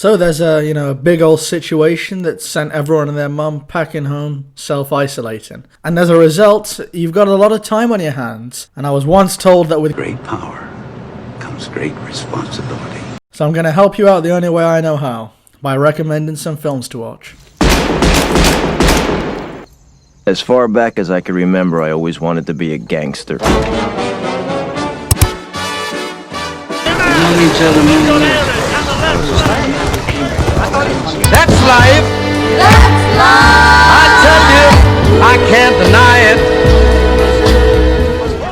So there's a big old situation that sent everyone and their mum packing home, self-isolating. And as a result, you've got a lot of time on your hands. And I was once told that with great power comes great responsibility. So I'm going to help you out the only way I know how, by recommending some films to watch. As far back as I can remember, I always wanted to be a gangster. We've known each other many years. That's life! That's life! I tell you, I can't deny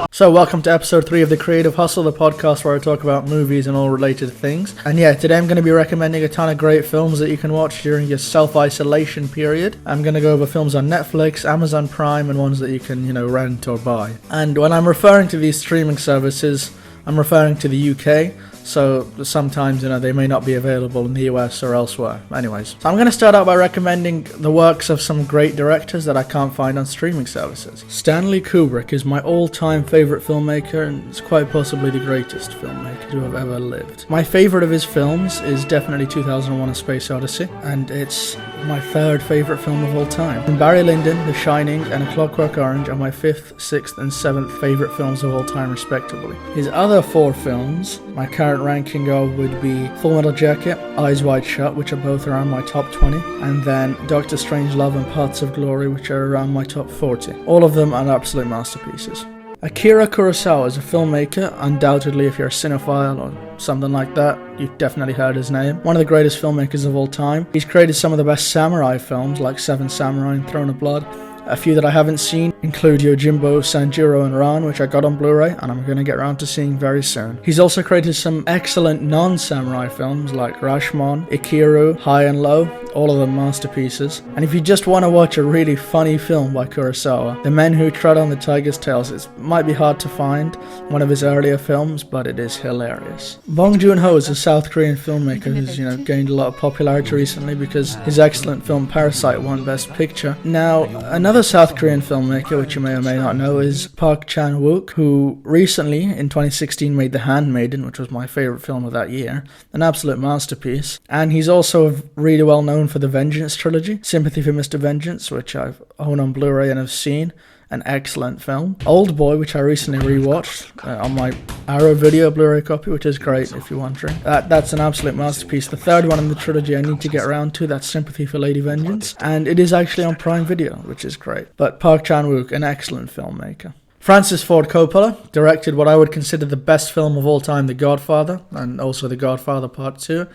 it. So welcome to episode 3 of The Creative Hustle, the podcast where I talk about movies and all related things. And yeah, today I'm going to be recommending a ton of great films that you can watch during your self-isolation period. I'm going to go over films on Netflix, Amazon Prime, and ones that you can, rent or buy. And when I'm referring to these streaming services, I'm referring to the UK. So sometimes, they may not be available in the US or elsewhere. Anyways, so I'm going to start out by recommending the works of some great directors that I can't find on streaming services. Stanley Kubrick is my all-time favorite filmmaker and is quite possibly the greatest filmmaker to have ever lived. My favorite of his films is definitely 2001: A Space Odyssey, and it's my third favorite film of all time. And Barry Lyndon, The Shining, and A Clockwork Orange are my 5th, 6th, and 7th favorite films of all time respectively. His other 4 films, my current ranking of would be Full Metal Jacket, Eyes Wide Shut, which are both around my top 20, and then Doctor Strangelove and Paths of Glory, which are around my top 40. All of them are absolute masterpieces. Akira Kurosawa is a filmmaker. Undoubtedly, if you're a cinephile or something like that, you've definitely heard his name. One of the greatest filmmakers of all time. He's created some of the best samurai films like Seven Samurai and Throne of Blood. A few that I haven't seen include Yojimbo, Sanjuro, and Ran, which I got on Blu-ray and I'm going to get around to seeing very soon. He's also created some excellent non-samurai films like Rashomon, Ikiru, High and Low, all of them masterpieces. And if you just want to watch a really funny film by Kurosawa, The Men Who Tread on the Tiger's Tails, it might be hard to find, one of his earlier films, but it is hilarious. Bong Joon-ho is a South Korean filmmaker who's, gained a lot of popularity recently because his excellent film Parasite won Best Picture. Now, another South Korean filmmaker, which you may or may not know, is Park Chan-wook, who recently, in 2016, made The Handmaiden, which was my favorite film of that year, an absolute masterpiece. And he's also really well known for the Vengeance trilogy, Sympathy for Mr. Vengeance, which I've owned on Blu-ray and have seen. An excellent film. Old Boy, which I recently rewatched on my Arrow Video Blu-ray copy, which is great if you're wondering. That's an absolute masterpiece. The third one in the trilogy I need to get around to, that's Sympathy for Lady Vengeance, and it is actually on Prime Video, which is great. But Park Chan-wook, an excellent filmmaker. Francis Ford Coppola directed what I would consider the best film of all time, The Godfather, and also The Godfather Part 2.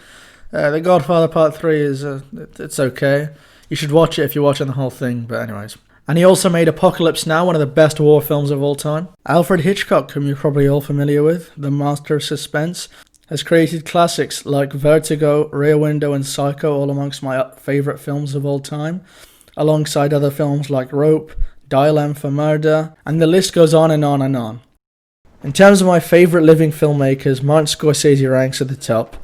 The Godfather Part 3 is, it's okay. You should watch it if you're watching the whole thing, but anyways. And he also made Apocalypse Now, one of the best war films of all time. Alfred Hitchcock, whom you're probably all familiar with, the master of suspense, has created classics like Vertigo, Rear Window, and Psycho, all amongst my favourite films of all time, alongside other films like Rope, Dial M for Murder, and the list goes on and on and on. In terms of my favourite living filmmakers, Martin Scorsese ranks at the top.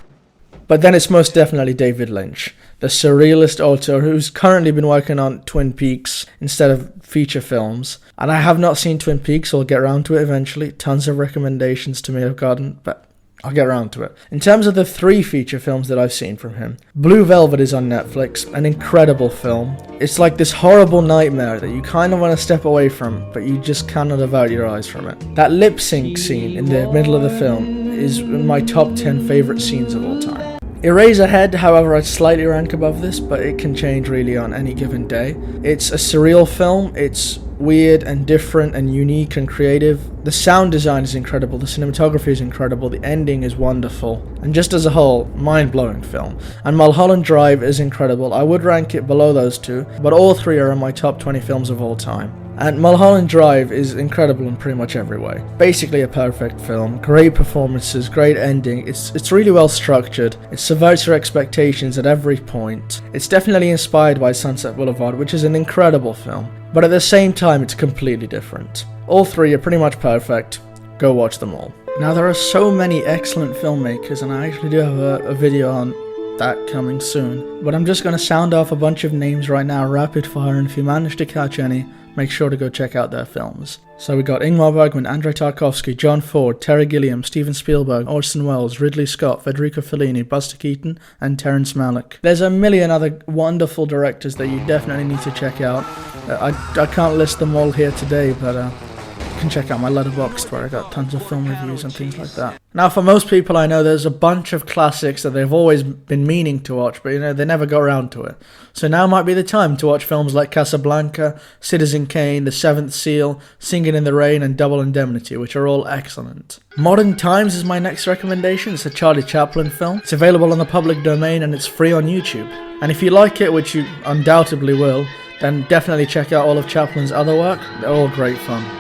But then it's most definitely David Lynch, the surrealist author who's currently been working on Twin Peaks instead of feature films. And I have not seen Twin Peaks, so I'll get around to it eventually. Tons of recommendations to me have gotten, but I'll get around to it. In terms of the 3 feature films that I've seen from him, Blue Velvet is on Netflix, an incredible film. It's like this horrible nightmare that you kind of want to step away from, but you just cannot avert your eyes from it. That lip sync scene in the middle of the film is in my top 10 favourite scenes of all time. Eraserhead, however, I'd slightly rank above this, but it can change really on any given day. It's a surreal film. It's weird and different and unique and creative. The sound design is incredible, the cinematography is incredible, the ending is wonderful, and just as a whole, mind-blowing film. And Mulholland Drive is incredible. I would rank it below those 2, but all 3 are in my top 20 films of all time. And Mulholland Drive is incredible in pretty much every way. Basically a perfect film, great performances, great ending, it's really well structured, it subverts your expectations at every point. It's definitely inspired by Sunset Boulevard, which is an incredible film, but at the same time it's completely different. All 3 are pretty much perfect, go watch them all. Now there are so many excellent filmmakers, and I actually do have a video on that coming soon. But I'm just going to sound off a bunch of names right now, rapid fire, and if you manage to catch any, make sure to go check out their films. So we got Ingmar Bergman, Andrei Tarkovsky, John Ford, Terry Gilliam, Steven Spielberg, Orson Welles, Ridley Scott, Federico Fellini, Buster Keaton, and Terrence Malick. There's a million other wonderful directors that you definitely need to check out. I can't list them all here today, but you can check out my Letterboxd where I got tons of film reviews and things like that. Now, for most people I know, there's a bunch of classics that they've always been meaning to watch, but they never go around to it. So now might be the time to watch films like Casablanca, Citizen Kane, The Seventh Seal, Singing in the Rain, and Double Indemnity, which are all excellent. Modern Times is my next recommendation. It's a Charlie Chaplin film. It's available on the public domain and it's free on YouTube. And if you like it, which you undoubtedly will, then definitely check out all of Chaplin's other work. They're all great fun.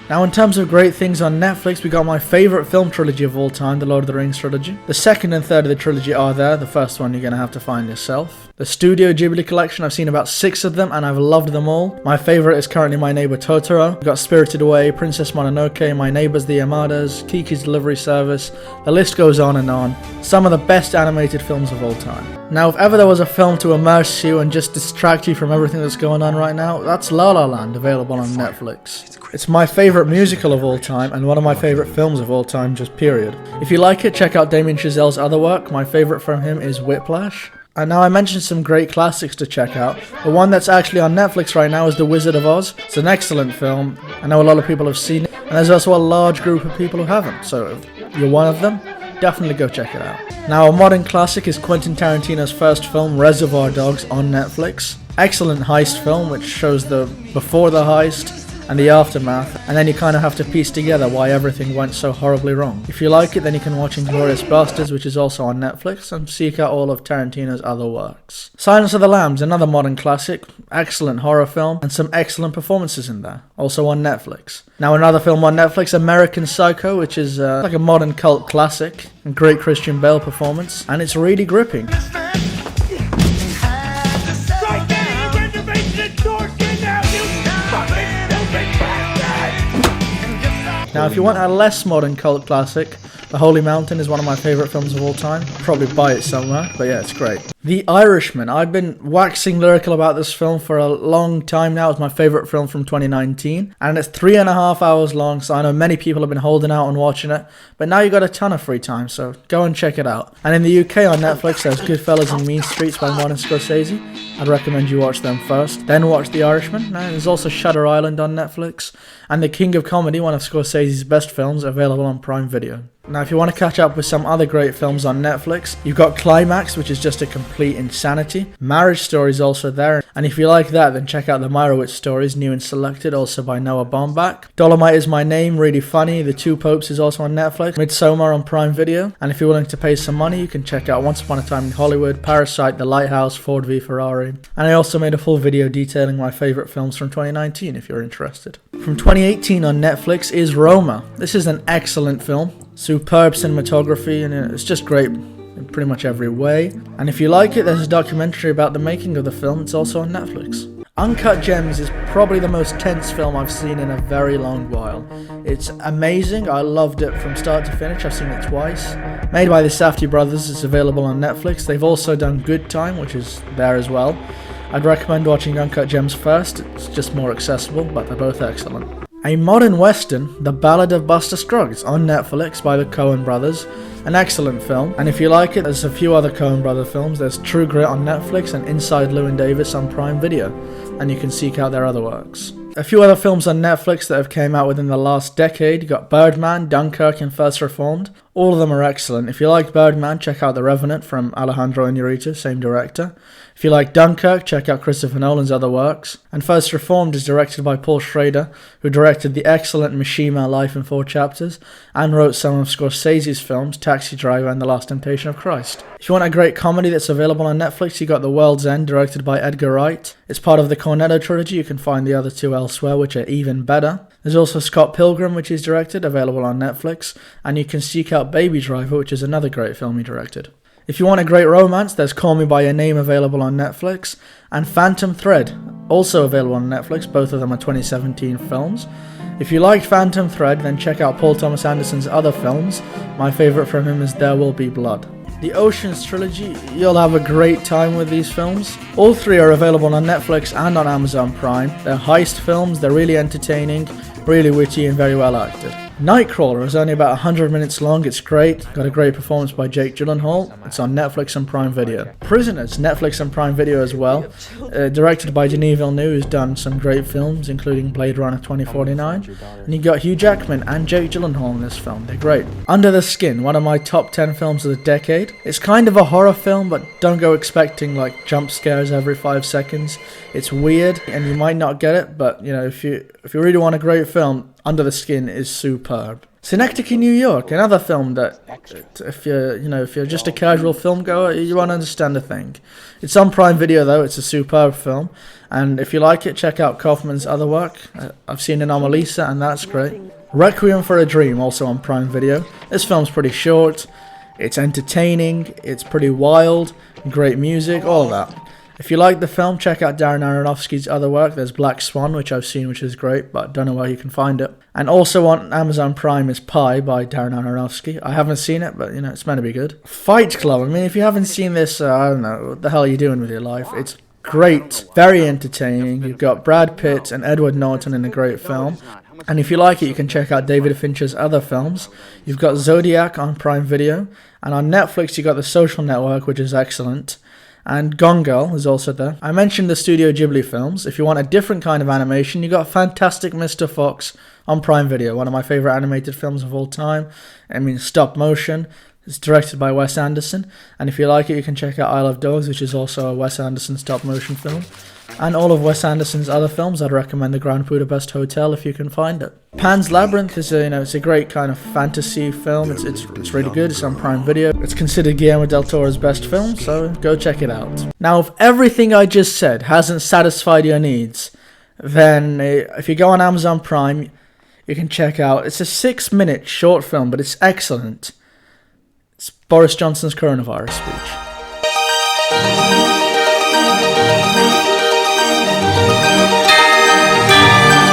Now, in terms of great things on Netflix, we got my favourite film trilogy of all time, the Lord of the Rings trilogy. The second and third of the trilogy are there. The first one you're going to have to find yourself. The Studio Ghibli collection, I've seen about 6 of them and I've loved them all. My favourite is currently My Neighbor Totoro. We've got Spirited Away, Princess Mononoke, My Neighbors the Yamadas, Kiki's Delivery Service. The list goes on and on. Some of the best animated films of all time. Now, if ever there was a film to immerse you and just distract you from everything that's going on right now, that's La La Land, available on Netflix. It's my favourite musical of all time and one of my favourite films of all time, just period. If you like it, check out Damien Chazelle's other work. My favourite from him is Whiplash. And now I mentioned some great classics to check out. The one that's actually on Netflix right now is The Wizard of Oz. It's an excellent film. I know a lot of people have seen it, and there's also a large group of people who haven't. So if you're one of them, definitely go check it out. Now, a modern classic is Quentin Tarantino's first film, Reservoir Dogs, on Netflix. Excellent heist film, which shows the before the heist and the aftermath, and then you kind of have to piece together why everything went so horribly wrong. If you like it, then you can watch Inglourious Basterds, which is also on Netflix, and seek out all of Tarantino's other works. Silence of the Lambs, another modern classic, excellent horror film, and some excellent performances in there, also on Netflix. Now, another film on Netflix, American Psycho, which is like a modern cult classic, a great Christian Bale performance, and it's really gripping. Now, if you want a less modern cult classic, The Holy Mountain is one of my favourite films of all time. I'll probably buy it somewhere, but yeah, it's great. The Irishman. I've been waxing lyrical about this film for a long time now. It's my favourite film from 2019, and it's 3.5 hours long, so I know many people have been holding out on watching it, but now you've got a ton of free time, so go and check it out. And in the UK on Netflix, there's Goodfellas and Mean Streets by Martin Scorsese. I'd recommend you watch them first, then watch The Irishman. Now, there's also Shutter Island on Netflix, and The King of Comedy, one of Scorsese's best films, available on Prime Video. Now, if you want to catch up with some other great films on Netflix, you've got Climax, which is just a complete insanity. Marriage Story is also there, and if you like that, then check out The Meyerowitz Stories, new and selected, also by Noah Baumbach. Dolomite Is My Name, really funny. The Two Popes is also on Netflix. Midsommar on Prime Video, and if you're willing to pay some money, you can check out Once Upon a Time in Hollywood, Parasite, The Lighthouse, Ford v Ferrari. And I also made a full video detailing my favourite films from 2019, if you're interested. From 2018 on Netflix is Roma. This is an excellent film. Superb cinematography, and it's just great in pretty much every way. And if you like it, there's a documentary about the making of the film. It's also on Netflix. Uncut Gems is probably the most tense film I've seen in a very long while. It's amazing. I loved it from start to finish. I've seen it twice. Made by the Safdie brothers. It's available on Netflix. They've also done Good Time, which is there as well. I'd recommend watching Uncut Gems first. It's just more accessible, but they're both excellent. A modern western, The Ballad of Buster Scruggs, on Netflix by the Coen brothers. An excellent film, and if you like it, there's a few other Coen brother films. There's True Grit on Netflix and Inside Llewyn Davis on Prime Video, and you can seek out their other works. A few other films on Netflix that have came out within the last decade. You got Birdman, Dunkirk, and First Reformed. All of them are excellent. If you like Birdman, check out The Revenant from Alejandro Inarritu, same director. If you like Dunkirk, check out Christopher Nolan's other works. And First Reformed is directed by Paul Schrader, who directed the excellent Mishima Life in 4 Chapters, and wrote some of Scorsese's films, Taxi Driver and The Last Temptation of Christ. If you want a great comedy that's available on Netflix, you got The World's End, directed by Edgar Wright. It's part of the Cornetto trilogy. You can find the other 2 elsewhere, which are even better. There's also Scott Pilgrim, which he's directed, available on Netflix, and you can seek out Baby Driver, which is another great film he directed. If you want a great romance, there's Call Me By Your Name, available on Netflix, and Phantom Thread, also available on Netflix. Both of them are 2017 films. If you liked Phantom Thread, then check out Paul Thomas Anderson's other films. My favourite from him is There Will Be Blood. The Ocean's Trilogy, you'll have a great time with these films. All three are available on Netflix and on Amazon Prime. They're heist films, they're really entertaining, really witty and very well acted. Nightcrawler is only about 100 minutes long, it's great, got a great performance by Jake Gyllenhaal, it's on Netflix and Prime Video. Prisoners, Netflix and Prime Video as well, directed by Denis Villeneuve, who's done some great films including Blade Runner 2049, and you got Hugh Jackman and Jake Gyllenhaal in this film, they're great. Under the Skin, one of my top 10 films of the decade. It's kind of a horror film, but don't go expecting like jump scares every 5 seconds. It's weird and you might not get it, but you know, if you really want a great film, Under the Skin is superb. Synecdoche, New York, another film that if you're just a casual film goer, you won't understand a thing. It's on Prime Video though, it's a superb film, and if you like it, check out Kaufman's other work. I've seen Anomalisa and that's great. Requiem for a Dream, also on Prime Video. This film's pretty short, it's entertaining, it's pretty wild, great music, all that. If you like the film, check out Darren Aronofsky's other work. There's Black Swan, which I've seen, which is great, but don't know where you can find it. And also on Amazon Prime is Pi by Darren Aronofsky. I haven't seen it, but you know, it's meant to be good. Fight Club. I mean, if you haven't seen this, I don't know, what the hell are you doing with your life? It's great, very entertaining. You've got Brad Pitt and Edward Norton in a great film. And if you like it, you can check out David Fincher's other films. You've got Zodiac on Prime Video. And on Netflix, you've got The Social Network, which is excellent. And Gone Girl is also there. I mentioned the Studio Ghibli films. If you want a different kind of animation, you got Fantastic Mr. Fox on Prime Video, one of my favorite animated films of all time. I mean, stop motion. It's directed by Wes Anderson. And if you like it, you can check out Isle of Dogs, which is also a Wes Anderson stop motion film. And all of Wes Anderson's other films, I'd recommend The Grand Budapest Hotel if you can find it. Pan's Labyrinth is it's a great kind of fantasy film. It's really good. It's on Prime Video. It's considered Guillermo del Toro's best film, so go check it out. Now, if everything I just said hasn't satisfied your needs, then if you go on Amazon Prime, you can check out. It's a 6-minute short film, but it's excellent. It's Boris Johnson's coronavirus speech.